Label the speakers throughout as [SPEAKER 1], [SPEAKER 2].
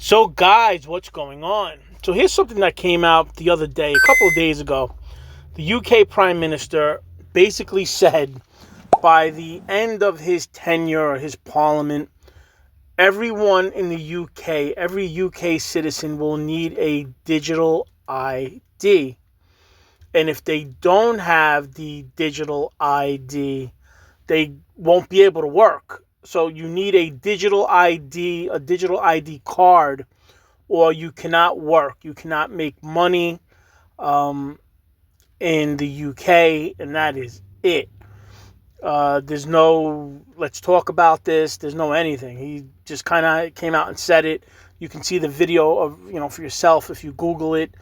[SPEAKER 1] So, guys, what's going on? So, here's something that came out the other day, a couple of days ago. The UK Prime Minister basically said by the end of his tenure, his parliament, everyone in the UK, every UK citizen will need a digital ID. And if they don't have the digital ID, they won't be able to work. So, you need a digital ID, a digital ID card, or you cannot work. You cannot make money um, in the UK, and that is it. There's no, let's talk about this. There's no anything. He just kind of came out and said it. You can see the video of, for yourself if you Google it,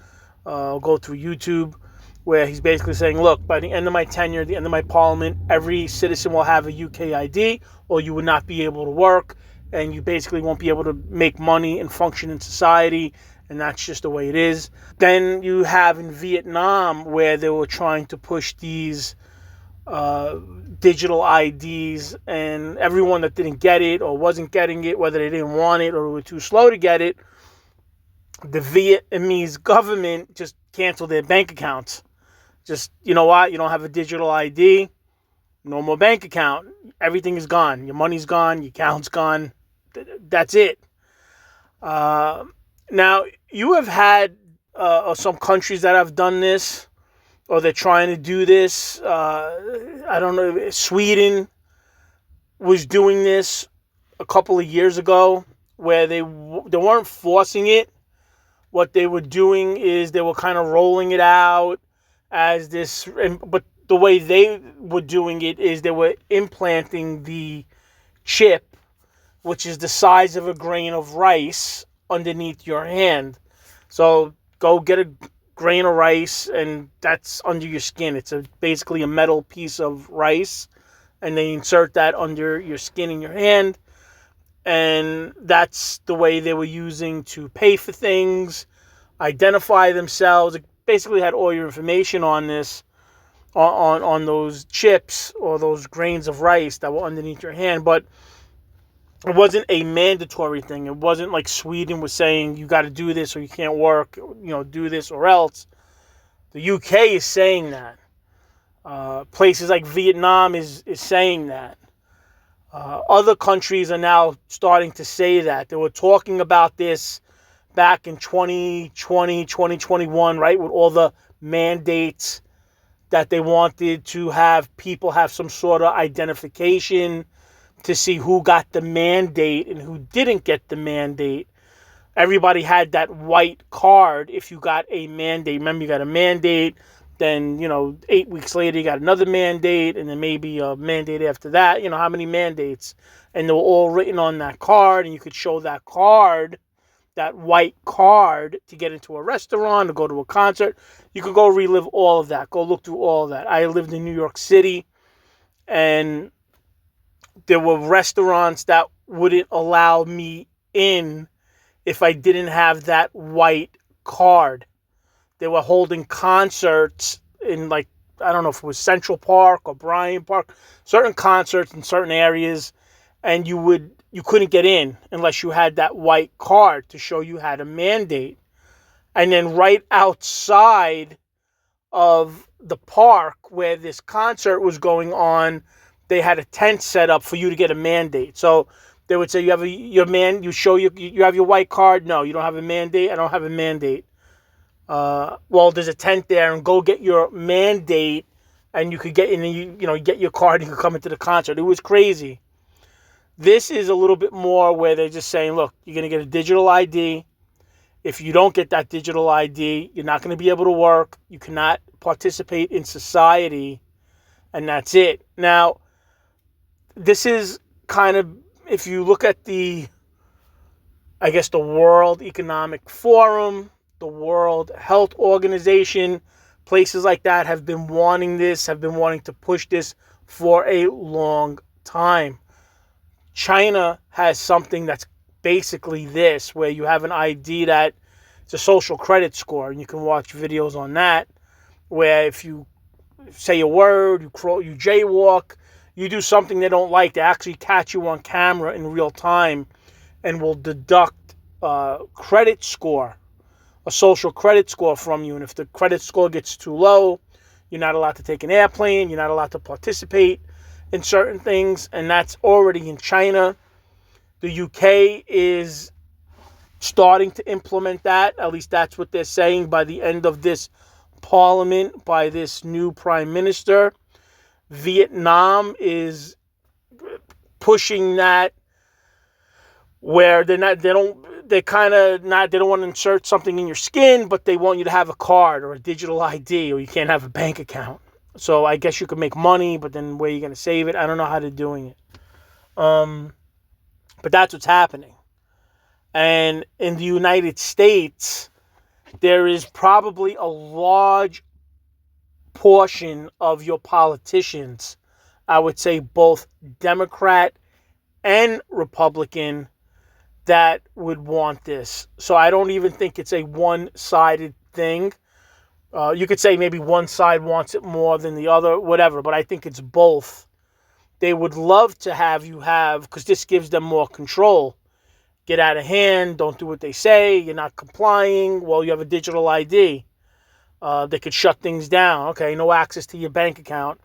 [SPEAKER 1] go through YouTube, where he's basically saying, look, by the end of my tenure, the end of my parliament, every citizen will have a UK ID, or you would not be able to work, and you basically won't be able to make money and function in society, and that's just the way it is. Then you have in Vietnam, where they were trying to push these digital IDs, and everyone that didn't get it or wasn't getting it, whether they didn't want it or were too slow to get it, the Vietnamese government just canceled their bank accounts. Just, you know what? You don't have a digital ID, no more bank account. Everything is gone. Your money's gone. Your account's gone. That's it. Now, you have had some countries that have done this, or they're trying to do this. I don't know. Sweden was doing this a couple of years ago, where they weren't forcing it. What they were doing is they were kind of rolling it out as this, but the way they were doing it is they were implanting the chip, which is the size of a grain of rice, underneath your hand. So go get a grain of rice, and that's under your skin. It's basically a metal piece of rice, and they insert that under your skin in your hand, and that's the way they were using to pay for things, identify themselves. It basically had all your information on this, on those chips or those grains of rice that were underneath your hand. But it wasn't a mandatory thing. It wasn't like Sweden was saying you got to do this or you can't work, do this or else. The UK is saying that. Places like Vietnam is saying that. Other countries are now starting to say that. They were talking about this back in 2020, 2021, right, with all the mandates that they wanted to have people have some sort of identification to see who got the mandate and who didn't get the mandate. Everybody had that white card if you got a mandate. Remember, you got a mandate, then, 8 weeks later you got another mandate, and then maybe a mandate after that. How many mandates? And they were all written on that card, and you could show that card, that white card, to get into a restaurant or go to a concert. You could go relive all of that. Go look through all of that. I lived in New York City, and there were restaurants that wouldn't allow me in if I didn't have that white card. They were holding concerts in, like, I don't know if it was Central Park or Bryant Park, certain concerts in certain areas, and you couldn't get in unless you had that white card to show you had a mandate. And then right outside of the park where this concert was going on, they had a tent set up for you to get a mandate. So they would say, you have you have your white card? No, you don't have a mandate? I don't have a mandate. Well, there's a tent there, and go get your mandate, and you could get in, and you get your card, and you could come into the concert. It was crazy. This is a little bit more where they're just saying, look, you're going to get a digital ID. If you don't get that digital ID, you're not going to be able to work. You cannot participate in society, and that's it. Now, this is kind of, if you look at the World Economic Forum, the World Health Organization, places like that have been wanting to push this for a long time. China has something that's basically this, where you have an ID that it's a social credit score, and you can watch videos on that, where if you say a word, you jaywalk, you do something they don't like, they actually catch you on camera in real time and will deduct credit score, a social credit score from you. And if the credit score gets too low, you're not allowed to take an airplane. You're not allowed to participate in certain things. And that's already in China. The UK is starting to implement that. At least that's what they're saying by the end of this parliament, by this new prime minister. Vietnam is pushing that, where they don't want to insert something in your skin, but they want you to have a card or a digital ID, or you can't have a bank account. So I guess you could make money, but then where are you going to save it? I don't know how they're doing it. But that's what's happening. And in the United States, there is probably a large portion of your politicians, I would say both Democrat and Republican, that would want this. So I don't even think it's a one-sided thing. You could say maybe one side wants it more than the other, whatever, but I think it's both. They would love to have you have, because this gives them more control. Get out of hand, don't do what they say, you're not complying, well, you have a digital ID. They could shut things down. Okay, no access to your bank account.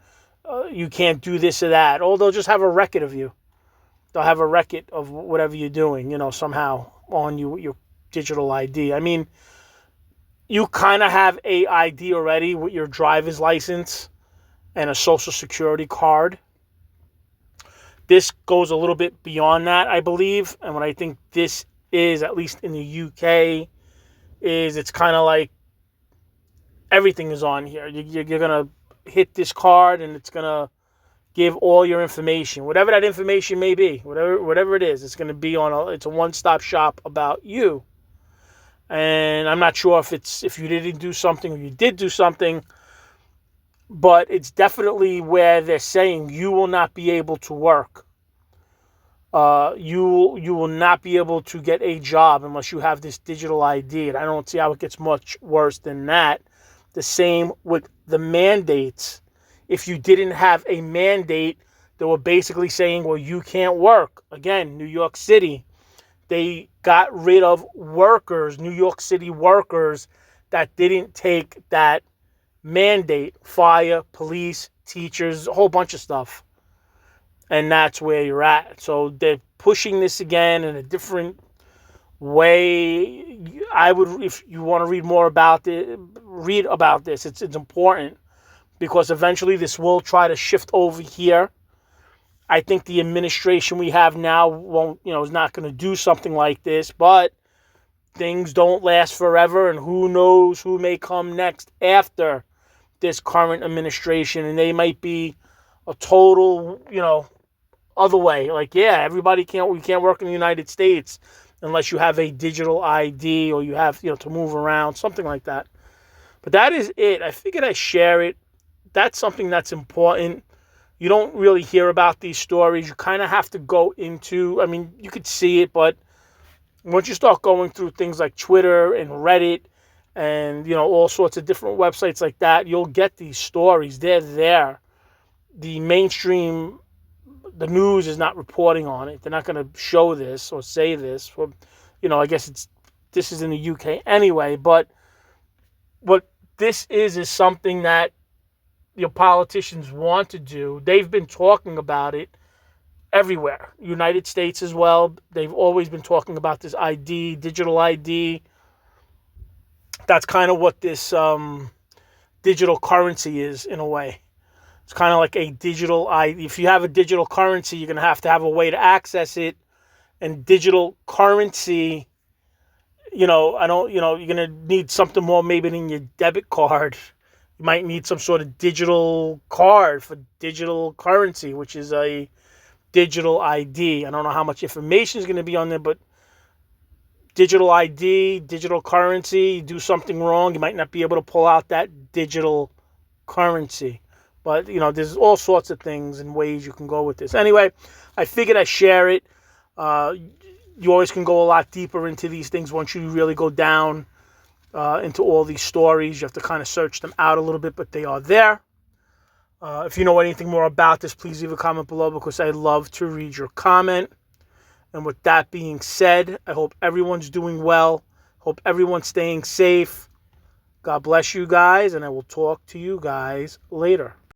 [SPEAKER 1] You can't do this or that. Or they'll just have a record of you. They'll have a record of whatever you're doing, somehow on you with your digital ID. I mean, you kind of have a ID already with your driver's license and a social security card. This goes a little bit beyond that, I believe. And what I think this is, at least in the UK, is it's kind of like everything is on here. You're going to hit this card and it's going to give all your information, whatever that information may be, whatever it is. It's going to be it's a one-stop shop about you. And I'm not sure if you didn't do something or you did do something, but it's definitely where they're saying you will not be able to work. You will not be able to get a job unless you have this digital ID. And I don't see how it gets much worse than that. The same with the mandates. If you didn't have a mandate, they were basically saying, well, you can't work. Again, New York City, they got rid of workers, New York City workers, that didn't take that mandate. Fire, police, teachers, a whole bunch of stuff. And that's where you're at. So they're pushing this again in a different way. If you want to read more about it, read about this. It's important, because eventually this will try to shift over here. I think the administration we have now is not going to do something like this, but things don't last forever, and who knows who may come next after this current administration, and they might be a total, other way. Like, yeah, we can't work in the United States unless you have a digital ID, or you have, to move around, something like that. But that is it. I figured I'd share it. That's something that's important. You don't really hear about these stories. You kind of have to go into, you could see it, but once you start going through things like Twitter and Reddit and, all sorts of different websites like that, you'll get these stories. They're there. The mainstream, the news is not reporting on it. They're not going to show this or say this. I guess this is in the UK anyway, but what this is something that your politicians want to do. They've been talking about it everywhere. United States as well. They've always been talking about this ID, digital ID. That's kind of what this digital currency is, in a way. It's kind of like a digital ID. If you have a digital currency, you're going to have a way to access it. And digital currency, you're going to need something more maybe than your debit card. You might need some sort of digital card for digital currency, which is a digital ID. I don't know how much information is going to be on there, but digital ID, digital currency, you do something wrong, you might not be able to pull out that digital currency. But, there's all sorts of things and ways you can go with this. Anyway, I figured I'd share it. You always can go a lot deeper into these things once you really go down into all these stories. You have to kind of search them out a little bit, but they are there. If you know anything more about this, please leave a comment below, because I'd love to read your comment. And with that being said, I hope everyone's doing well. Hope everyone's staying safe. God bless you guys, and I will talk to you guys later.